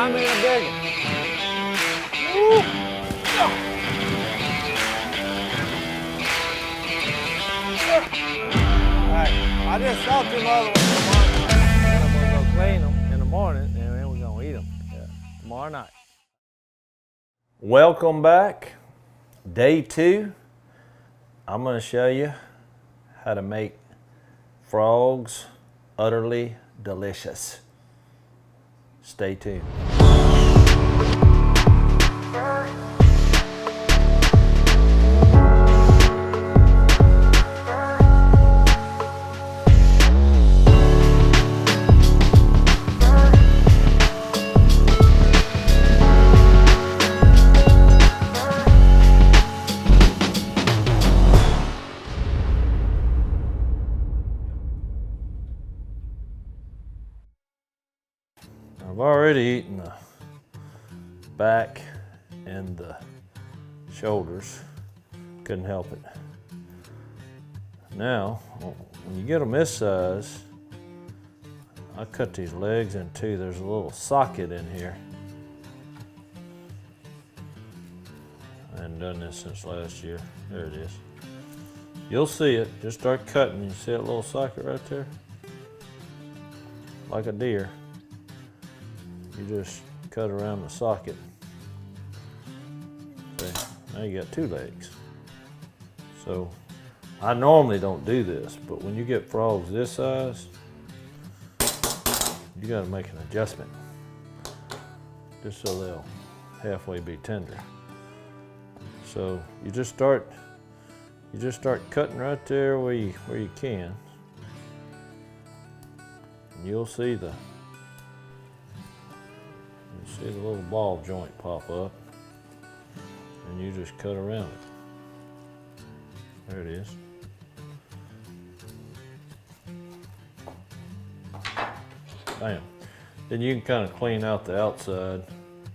find me a big one. Woo. Alright, I just saw two other ones in the morning. And I'm gonna go clean them in the morning and then we're gonna eat them tomorrow night. Welcome back. Day 2. I'm gonna show you how to make frogs utterly delicious. Stay tuned. I've already eaten the back and the shoulders. Couldn't help it. Now, when you get them this size, I cut these legs in two. There's a little socket in here. I hadn't done this since last year. There it is. You'll see it. Just start cutting. You see that little socket right there? Like a deer. You just cut around the socket. Okay, now you got 2 legs. So I normally don't do this, but when you get frogs this size, you got to make an adjustment just so they'll halfway be tender. So you just start cutting right there where you can, and you'll see the little ball joint pop up, and you just cut around it. There it is. Bam. Then you can kind of clean out the outside,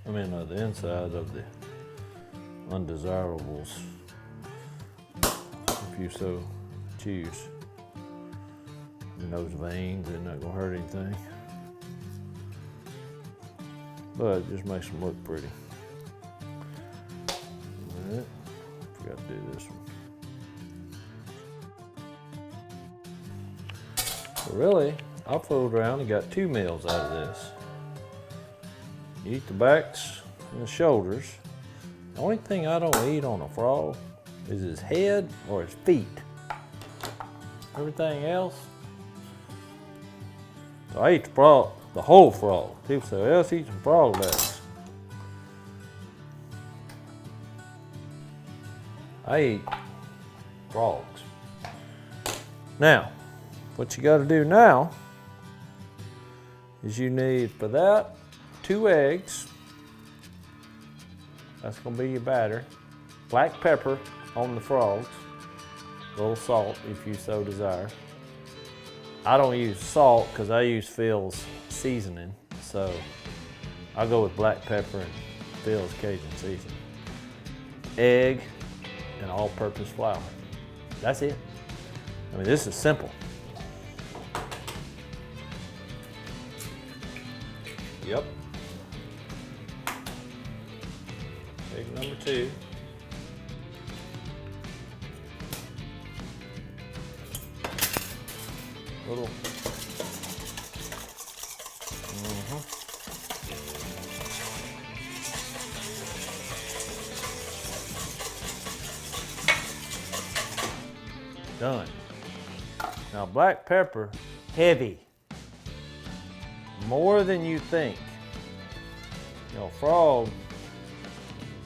the inside of the undesirables, if you so choose. And those veins, they're not gonna hurt anything. But it just makes them look pretty. All right, forgot to do this one. So really, I fooled around and got 2 meals out of this. You eat the backs and the shoulders. The only thing I don't eat on a frog is his head or his feet. Everything else, so I eat the whole frog. People say, well, let's eat some frog legs. I eat frogs. Now, what you got to do now is you need, for that, 2 eggs. That's going to be your batter. Black pepper on the frogs. A little salt if you so desire. I don't use salt because I use Phil's seasoning, so I'll go with black pepper and Phil's Cajun seasoning. Egg and all-purpose flour. That's it. I mean, this is simple. Yep. Egg number 2. Little. Done. Now black pepper, heavy. More than you think. You know, frog,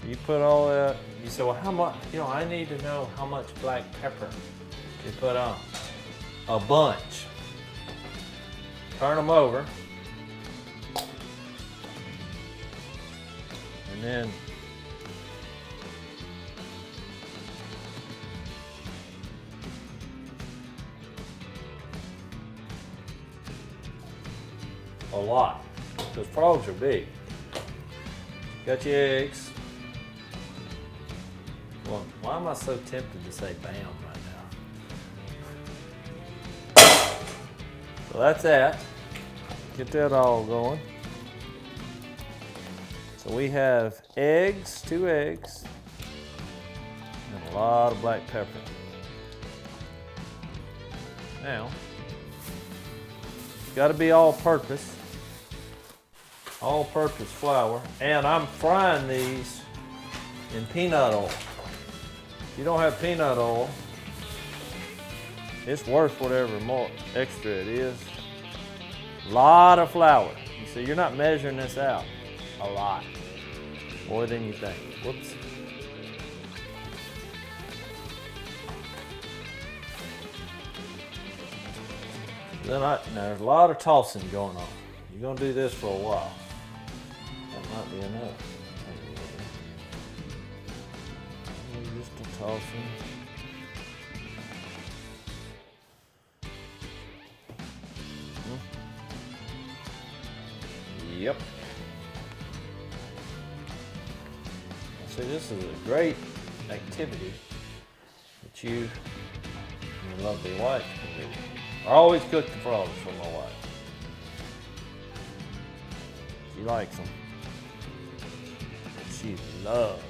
you put all that, you say, well, how much, I need to know how much black pepper you put on. A bunch. Turn them over. And then a lot, because frogs are big. Got your eggs. Well, why am I so tempted to say bam right now? So that's that. Get that all going. So we have eggs, 2 eggs, and a lot of black pepper. Now, it's got to be all-purpose flour, and I'm frying these in peanut oil. If you don't have peanut oil, it's worth whatever more extra it is. A lot of flour. You see, you're not measuring this out. A lot. More than you think. Whoops. Now there's a lot of tossing going on. You're gonna do this for a while. That might be enough. Just a tossing. Yep. See, this is a great activity that you and your lovely wife can do. I always cook the frogs for my wife. She likes them. She loves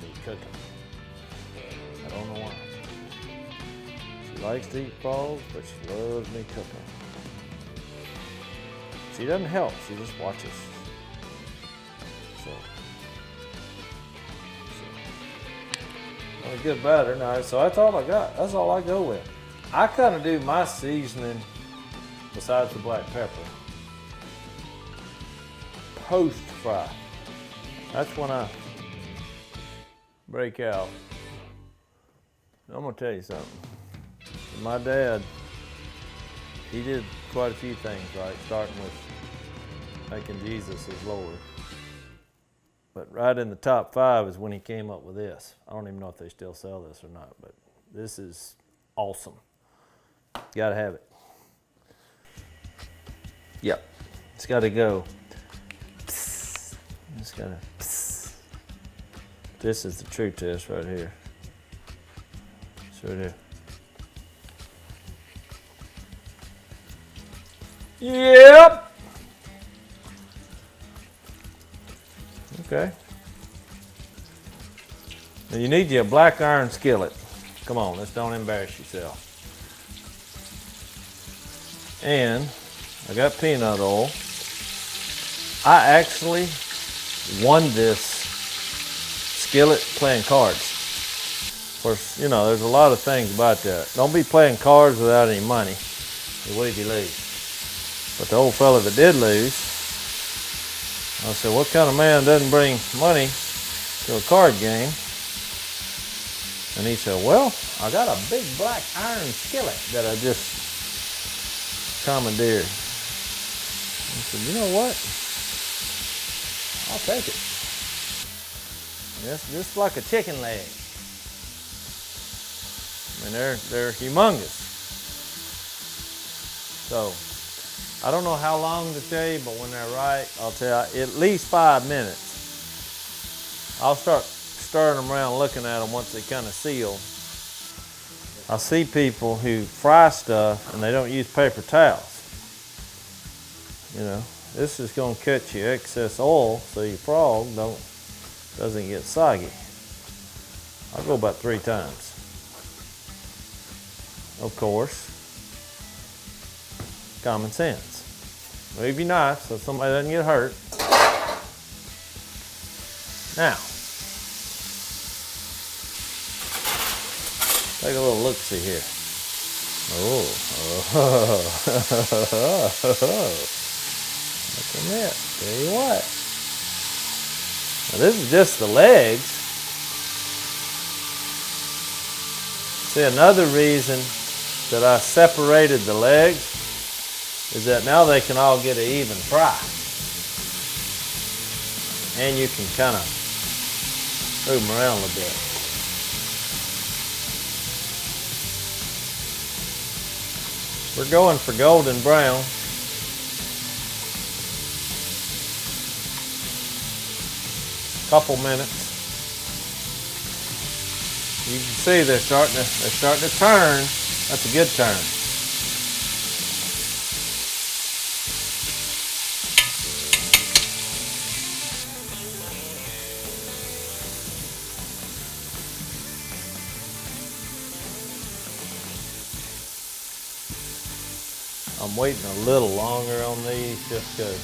me cooking. I don't know why. She likes to eat frogs, but she loves me cooking. She doesn't help, she just watches. So well, good batter. Now, so that's all I got. That's all I go with. I kind of do my seasoning, besides the black pepper, post-fry. That's when I break out. I'm gonna tell you something. My dad, he did quite a few things right, starting with making Jesus his Lord. But right in the top 5 is when he came up with this. I don't even know if they still sell this or not, but this is awesome. Gotta have it. Yep, it's gotta go. Psst. It's gotta. Psst. This is the true test right here. It's right here. Yep. Okay. Now you need your black iron skillet. Come on, let's don't embarrass yourself. And I got peanut oil. I actually won this skillet playing cards. Of course, you know, there's a lot of things about that. Don't be playing cards without any money. What if you lose? But the old fella that did lose, I said, what kind of man doesn't bring money to a card game? And he said, well, I got a big black iron skillet that I just commandeered. I said, you know what? I'll take it. Just like a chicken leg. I mean, they're humongous. So, I don't know how long to tell you, but when they're right, I'll tell you, at least 5 minutes. I'll start stirring them around, looking at them once they kind of seal. I see people who fry stuff and they don't use paper towels. You know, this is going to cut you excess oil so your frog doesn't get soggy. I'll go about 3 times. Of course, common sense. Move your knife so somebody doesn't get hurt. Now, take a little look-see here. Oh. Look at that. Tell you what. Now this is just the legs. See, another reason that I separated the legs is that now they can all get an even fry. And you can kind of move them around a little bit. We're going for golden brown. Couple minutes. You can see they're starting to turn. That's a good turn. I'm waiting a little longer on these just because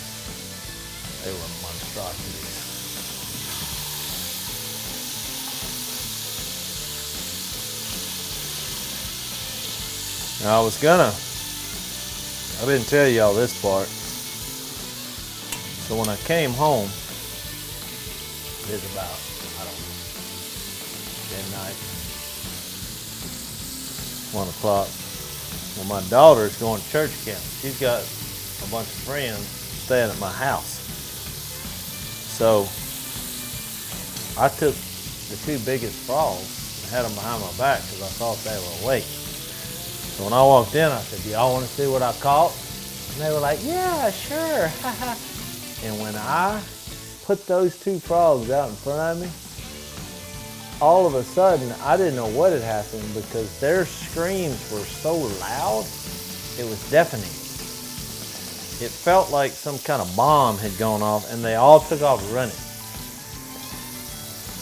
they were monstrosities. Now I didn't tell y'all this part. So when I came home, it's about, I don't know, midnight, 1 o'clock. Well, my daughter's going to church camp. She's got a bunch of friends staying at my house. So I took the 2 biggest frogs and had them behind my back because I thought they were awake. So when I walked in, I said, "Do y'all want to see what I caught?" And they were like, "Yeah, sure." And when I put those 2 frogs out in front of me, all of a sudden, I didn't know what had happened because their screams were so loud, it was deafening. It felt like some kind of bomb had gone off, and they all took off running.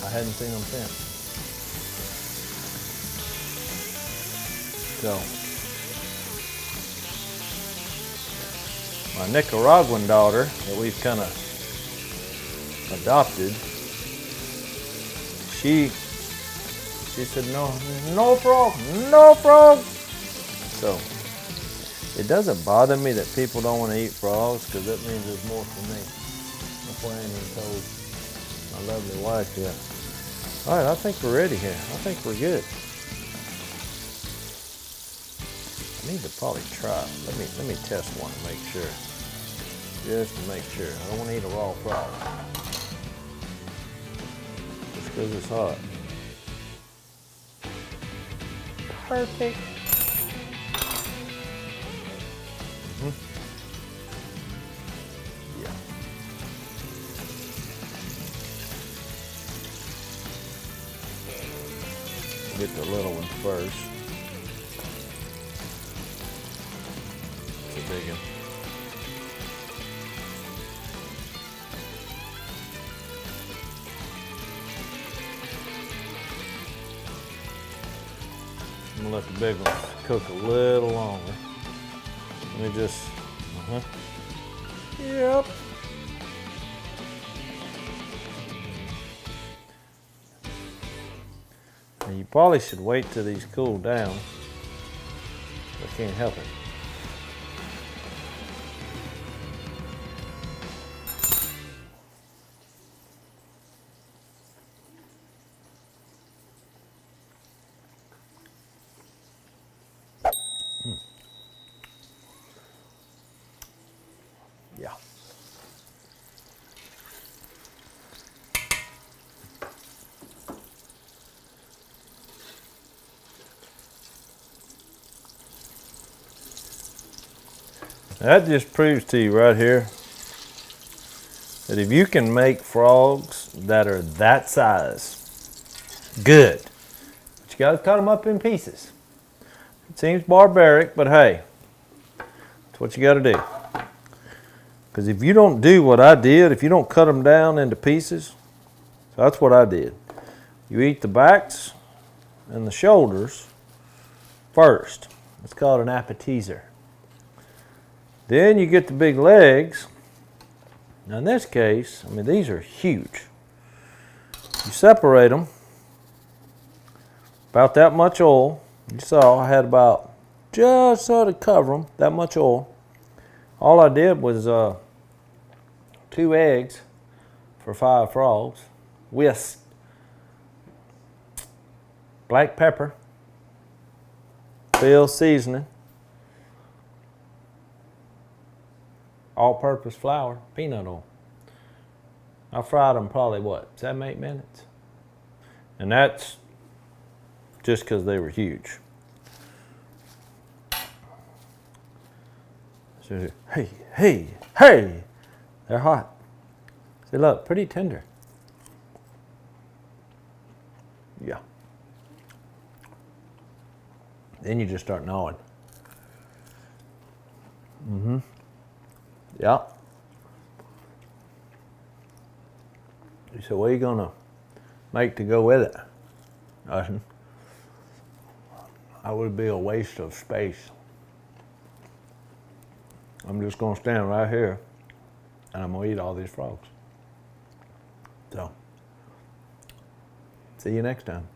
I hadn't seen them since. So, my Nicaraguan daughter that we've kind of adopted, she said, no frog, no frog. So it doesn't bother me that people don't want to eat frogs because that means there's more for me. That's why I ain't even told my lovely wife yet. All right, I think we're ready here. I think we're good. I need to probably try. Let me test one to make sure. Just to make sure. I don't want to eat a raw frog. Just because it's hot. Perfect. Yeah. Get the little one first. It's a big one. I'm gonna let the big one cook a little longer. Let me just, Yep. Now you probably should wait till these cool down. I can't help it. Yeah. That just proves to you right here that if you can make frogs that are that size, good. But you gotta cut them up in pieces. It seems barbaric, but hey, that's what you gotta do. Because if you don't do what I did, if you don't cut them down into pieces, so that's what I did. You eat the backs and the shoulders first. It's called an appetizer. Then you get the big legs. Now in this case, I mean, these are huge. You separate them, about that much oil. You saw I had about, just so to cover them, that much oil. All I did was 2 eggs for 5 frogs, whisked, black pepper, Phil's seasoning, all-purpose flour, peanut oil. I fried them probably, what, 7, 8 minutes? And that's just because they were huge. So, hey, they're hot. See, look, pretty tender. Yeah. Then you just start gnawing. Yeah. You said, what are you gonna make to go with it? Nothing. That would be a waste of space. I'm just gonna stand right here and I'm gonna eat all these frogs. So, see you next time.